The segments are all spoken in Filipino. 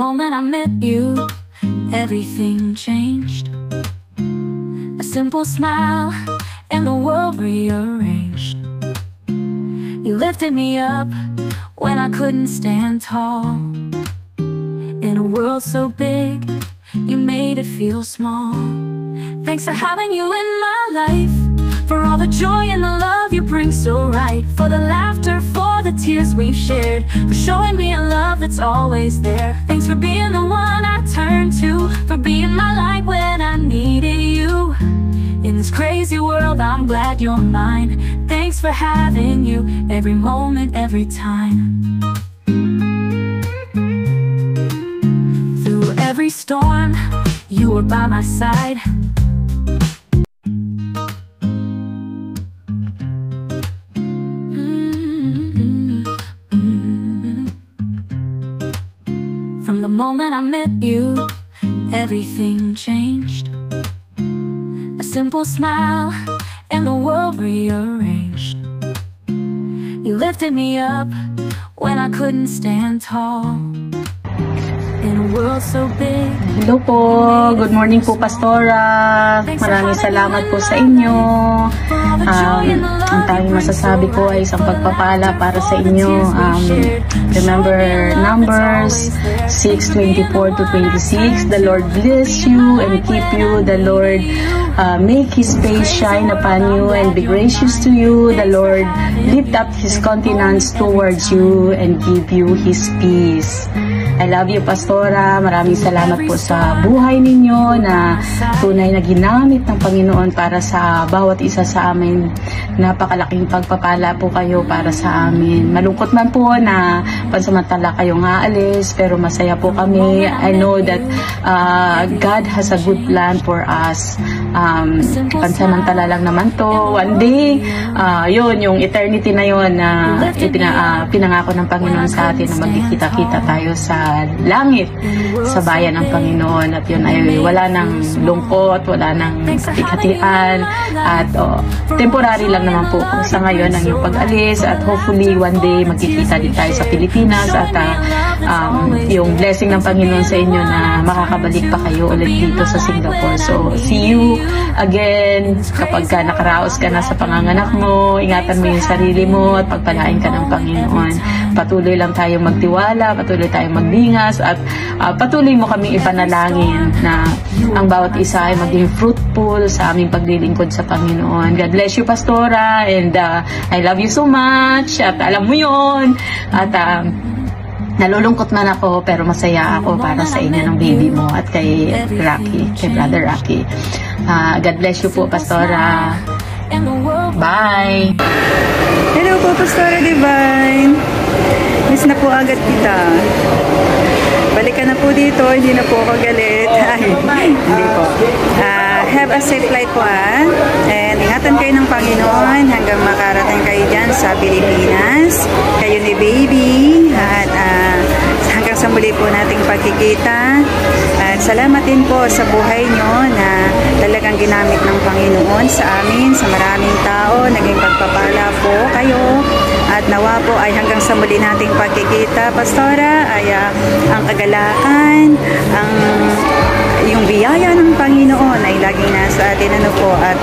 moment I met you, everything changed. A simple smile and the world rearranged. You lifted me up when I couldn't stand tall. In a world so big, you made it feel small. Thanks for having you in my life, for all the joy and the love you bring so right, for the laughter, for the tears we've shared, for showing me a love that's always there. Thanks for being the one I turn to, for being my light when I needed you. In this crazy world, I'm glad you're mine. Thanks for having you every moment, every time. Through every storm, you were by my side. From the moment I met you, everything changed. A simple smile and the world rearranged. You lifted me up when I couldn't stand tall. In a world so big. Hello po, good morning po Pastora. Maraming salamat po sa inyo. Ang tanging masasabi ko ay isang pagpapala para sa inyo. Remember Numbers 6:24-26. The Lord bless you and keep you. The Lord make His face shine upon you and be gracious to you. The Lord lift up His countenance towards you and give you His peace. I love you, Pastora. Maraming salamat po sa buhay ninyo na tunay na ginamit ng Panginoon para sa bawat isa sa amin. Napakalaking pagpapala po kayo para sa amin. Malungkot man po na pansamantala kayong aalis, pero masaya po kami. I know that God has a good plan for us. Pansamantala lang naman to. One day, yun, yung eternity na yun na pinangako ng Panginoon sa atin na magkikita-kita tayo sa langit, sa bayan ng Panginoon. At yun ay wala nang lungkot, wala nang katikatian, at temporary lang naman po sa ngayon ang yung pag-alis, at hopefully one day magkikita din tayo sa Pilipinas, at yung blessing ng Panginoon sa inyo na makakabalik pa kayo ulit dito sa Singapore. So see you again kapag nakaraos ka na sa panganganak mo. Ingatan mo yung sarili mo at pagpalain ka ng Panginoon. Patuloy lang tayong magtiwala, patuloy tayong magbingas, at patuloy mo kaming ipanalangin na ang bawat isa ay maging fruitful sa aming paglilingkod sa Panginoon. God bless you, Pastora, and I love you so much, at alam mo yun, at nalulungkot man ako pero masaya ako para sa inyo ng baby mo at kay Rocky, kay Brother Rocky. God bless you po, Pastora. Bye! Hello po, Pastora Divine. Miss na po agad kita. Balik ka na po dito, hindi na po ako galit. Ay, hindi po. Have a safe flight po, and ingatan kayo ng Panginoon hanggang makarating kayo dyan sa Pilipinas. Kayo ni baby, at hanggang sa muli po nating pagkikita. At salamat din po sa buhay nyo na talagang ginamit ng Panginoon sa amin, sa maraming tao. Naging pagpapala po kayo. At nawa po ay hanggang sa muli nating pagkikita, Pastora, ay ang kagalakan, yung biyaya ng Panginoon ay laging nasa atin, po, at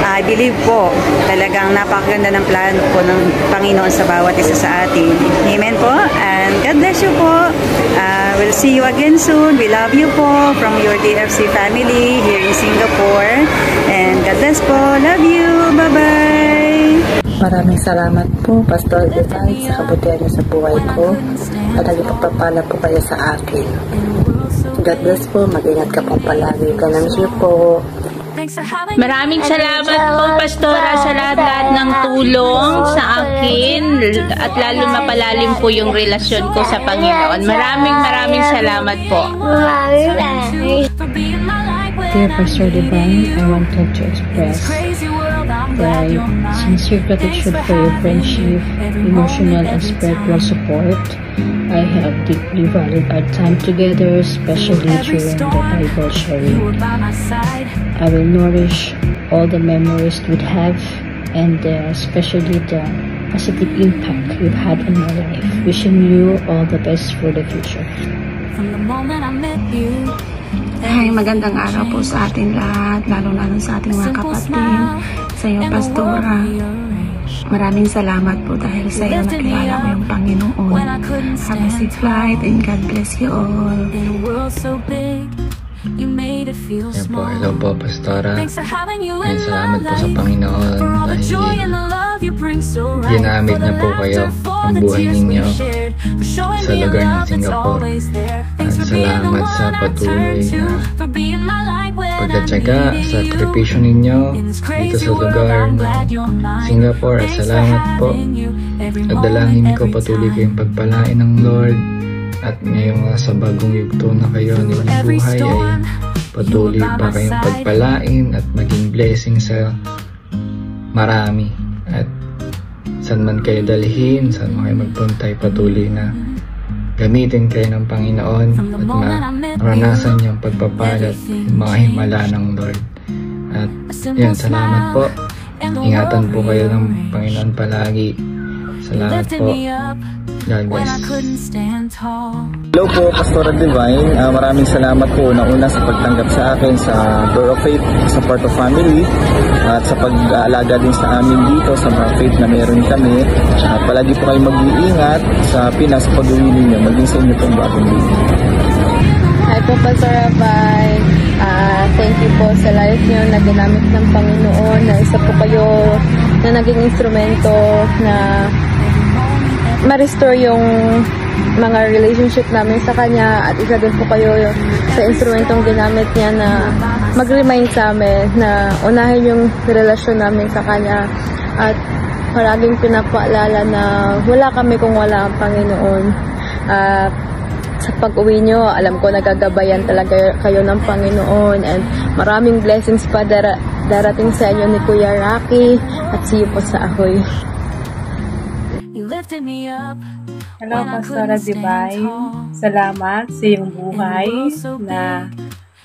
I believe po talagang napakaganda ng plan po ng Panginoon sa bawat isa sa atin. Amen po, and God bless you po. We'll see you again soon. We love you po from your DFC family here in Singapore, and God bless po. Love you. Bye-bye. Maraming salamat po, Pastor Divine, sa kabutihan niyo sa buhay ko, at naging pagpapala po kayo sa akin. God bless po, mag-ingat ka pong palagi. God bless you po. Maraming salamat po, Pastora, sa lahat ng tulong sa akin, at lalo mapalalim po yung relasyon ko sa Panginoon. Maraming salamat po. Dear Pastor Divine, I wanted to express my sincere gratitude for your friendship, emotional and spiritual support. I have deeply valued our time together, especially during the Bible sharing. I will nourish all the memories we'd have, and especially the positive impact you've had on my life. Wishing you all the best for the future. From the moment I met you. Ay, magandang araw po sa ating lahat, lalo-lalo sa ating mga kapatid, sa iyo, Pastora. Maraming salamat po dahil sa iyo nakilala ko yung Panginoon. Have a safe flight and God bless you all. Yan po, hello po, Pastora. Ay, salamat po sa Panginoon dahil ginamit niya po kayo ang buhay ninyo sa lugar ng Singapore. At salamat sa patuloy na pagtatsaga, sakripisyo ninyo dito sa lugar ng Singapore. At salamat po. At dalangin ko patuloy kayong pagpalain ng Lord. At ngayong nasa bagong yugto na kayo ng inyong buhay ay patuloy pa kayong pagpalain at maging blessing sa marami. At saan man kayo dalhin, saan man kayo magpunta ay patuloy na gamitin kayo ng Panginoon at maranasan niyang pagpapalat mga himala ng Lord. At yun, salamat po. Ingatan po kayo ng Panginoon palagi. Salamat po. God bless. Hello po, Pastora Divine. Maraming salamat po una sa pagtanggap sa akin sa Door of Faith, sa Part of Family, at sa pag-aalaga din sa amin dito sa mga faith na meron kami. Palagi po kayo mag-iingat sa Pinas pag-uwi ninyo, maging sa inyo pong bagong baby. Hi po, Pastora Divine. Thank you po sa life niyo na ginamit ng Panginoon, na isa po kayo na naging instrumento na ma-restore yung mga relationship namin sa Kanya, at isa din po kayo sa instrumentong ginamit niya na mag-remind sa amin na unahin yung relasyon namin sa Kanya, at palaging pinapaalala na wala kami kung wala ang Panginoon. Sa pag-uwi nyo, alam ko nagagabayan talaga kayo ng Panginoon, and maraming blessings pa darating sa inyo ni Kuya Rocky, at see you po sa Ahoy. Hello, Pastora Divine. Salamat sa iyong buhay na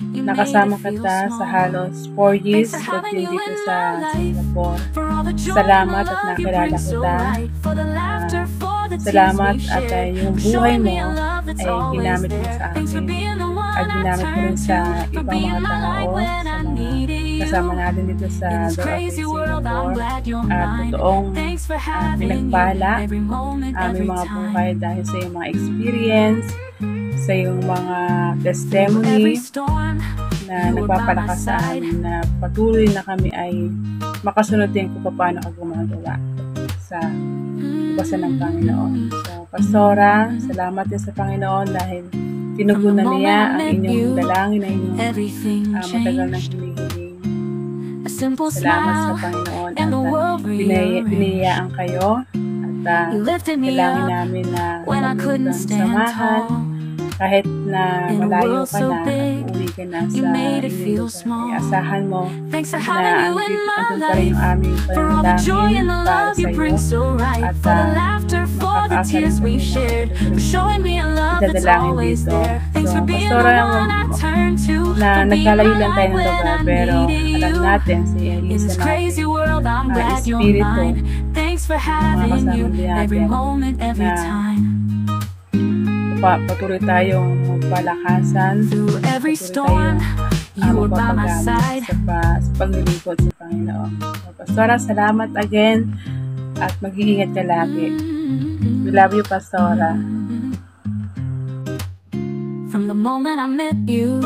nakasama kita sa halos 4 years pagdating dito sa Singapore. Salamat at nakilala kita. Salamat at yung buhay mo ay ginamit mo sa akin at ginamit mo rin sa ibang mga tao, sa mga kasama natin dito sa Door of Faith Singapore, at totoong pinagpala aming mga buhay dahil sa iyong mga experience, sa iyong mga testimony na nagpapalakas sa amin na patuloy na kami ay makasunod din kung paano ka gumagawa sa ubasan ng Panginoon. So, Pastora, salamat din sa Panginoon dahil tinugunan niya ang inyong dalangin na inyong matagal na hinihiling. Salamat sa Panginoon at biniyayaan kayo at dalangin namin na magandang samahan kahit na malayo ka na at uuwi ka na sa inyong lugar. Asahan mo na andun pa rin yung aming panalangin para sa iyo at makakaasa rin kami na dadalangin dito. So, Pastora, na nagkalayo lang tayo ng lugar, pero alam natin sa isa natin espiritu mga kasama din natin na patuloy tayong magpalakasan, patuloy tayong magpapagamit sa paglilingkod sa Panginoon. So, Pastora, salamat again at mag-iingat ka lagi. We love you, Pastora. From the moment I met you,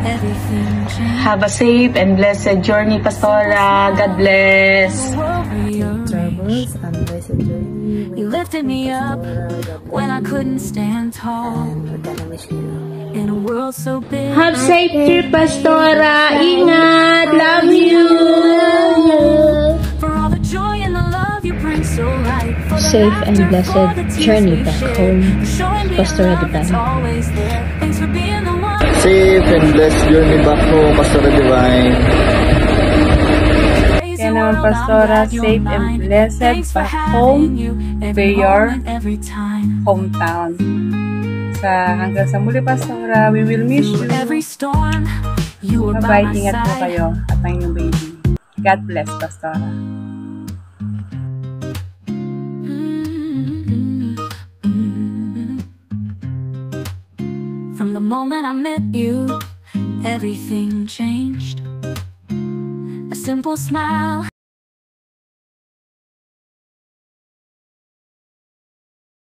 everything changed. Have a safe and blessed journey, Pastora. God bless. Travels and blessed journey. You lifted me up when I couldn't stand tall. In a world so big. Have safe trip, Pastora. Ingat. Love you. For all the joy and the love you bring so right. Safe and blessed journey back home, Pastora Divine. Safe and blessed journey back home, Pastora Divine. Kaya naman, Pastora, safe and blessed back home to your hometown. Hanggang sa muli, Pastora, we will miss you. Bye-bye, ingat po kayo at ang inyong baby. God bless, Pastora. moment I met you, everything changed. A simple smile